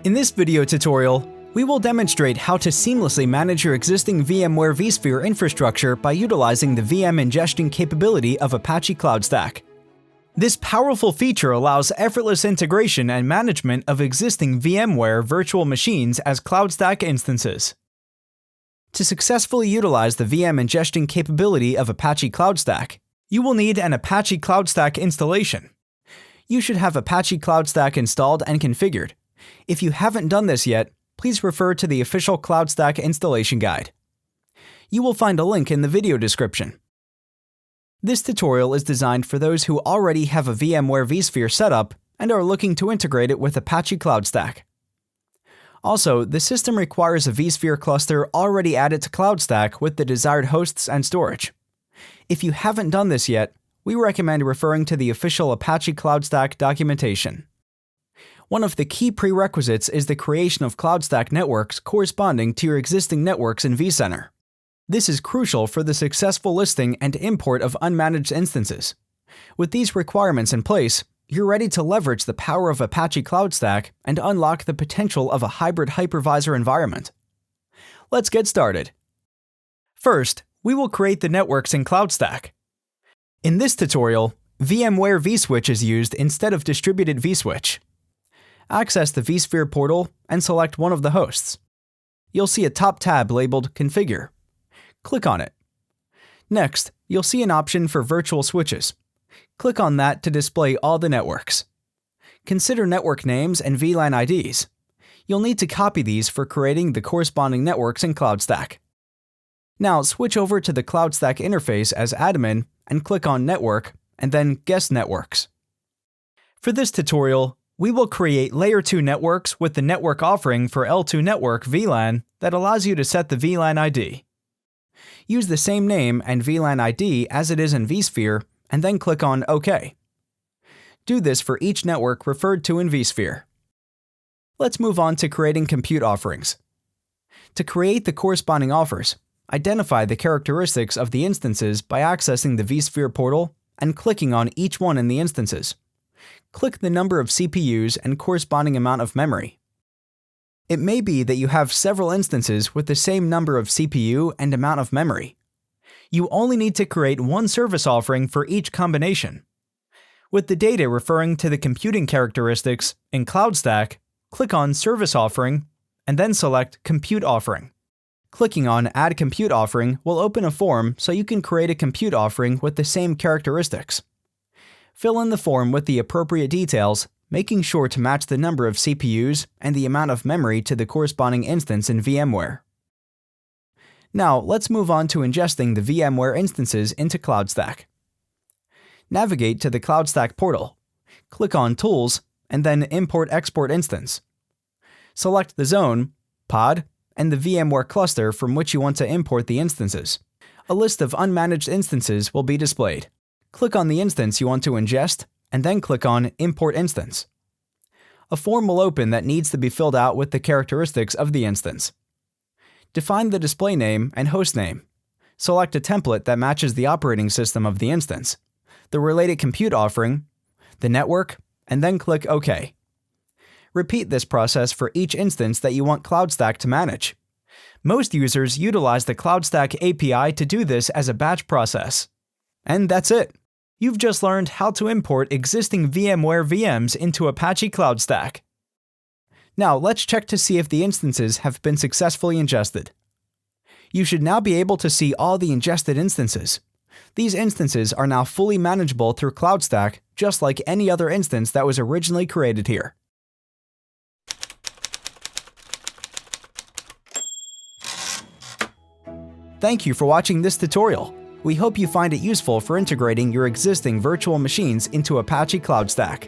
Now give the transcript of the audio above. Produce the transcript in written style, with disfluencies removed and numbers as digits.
In this video tutorial, we will demonstrate how to seamlessly manage your existing VMware vSphere infrastructure by utilizing the VM Ingestion capability of Apache CloudStack. This powerful feature allows effortless integration and management of existing VMware virtual machines as CloudStack instances. To successfully utilize the VM Ingestion capability of Apache CloudStack, you will need an Apache CloudStack installation. You should have Apache CloudStack installed and configured. If you haven't done this yet, please refer to the official CloudStack installation guide. You will find a link in the video description. This tutorial is designed for those who already have a VMware vSphere setup and are looking to integrate it with Apache CloudStack. Also, the system requires a vSphere cluster already added to CloudStack with the desired hosts and storage. If you haven't done this yet, we recommend referring to the official Apache CloudStack documentation. One of the key prerequisites is the creation of CloudStack networks corresponding to your existing networks in vCenter. This is crucial for the successful listing and import of unmanaged instances. With these requirements in place, you're ready to leverage the power of Apache CloudStack and unlock the potential of a hybrid hypervisor environment. Let's get started. First, we will create the networks in CloudStack. In this tutorial, VMware vSwitch is used instead of distributed vSwitch. Access the vSphere portal and select one of the hosts. You'll see a top tab labeled Configure. Click on it. Next, you'll see an option for virtual switches. Click on that to display all the networks. Consider network names and VLAN IDs. You'll need to copy these for creating the corresponding networks in CloudStack. Now switch over to the CloudStack interface as admin and click on Network and then Guest Networks. For this tutorial, we will create Layer 2 networks with the network offering for L2 network VLAN that allows you to set the VLAN ID. Use the same name and VLAN ID as it is in vSphere and then click on OK. Do this for each network referred to in vSphere. Let's move on to creating compute offerings. To create the corresponding offers, identify the characteristics of the instances by accessing the vSphere portal and clicking on each one in the instances. Click the number of CPUs and corresponding amount of memory. It may be that you have several instances with the same number of CPU and amount of memory. You only need to create one service offering for each combination. With the data referring to the computing characteristics in CloudStack, click on Service Offering and then select Compute Offering. Clicking on Add Compute Offering will open a form so you can create a compute offering with the same characteristics. Fill in the form with the appropriate details, making sure to match the number of CPUs and the amount of memory to the corresponding instance in VMware. Now, let's move on to ingesting the VMware instances into CloudStack. Navigate to the CloudStack portal. Click on Tools and then Import/Export Instance. Select the zone, pod, and the VMware cluster from which you want to import the instances. A list of unmanaged instances will be displayed. Click on the instance you want to ingest, and then click on Import Instance. A form will open that needs to be filled out with the characteristics of the instance. Define the display name and host name. Select a template that matches the operating system of the instance, the related compute offering, the network, and then click OK. Repeat this process for each instance that you want CloudStack to manage. Most users utilize the CloudStack API to do this as a batch process. And that's it. You've just learned how to import existing VMware VMs into Apache CloudStack. Now let's check to see if the instances have been successfully ingested. You should now be able to see all the ingested instances. These instances are now fully manageable through CloudStack, just like any other instance that was originally created here. Thank you for watching this tutorial. We hope you find it useful for integrating your existing virtual machines into Apache CloudStack.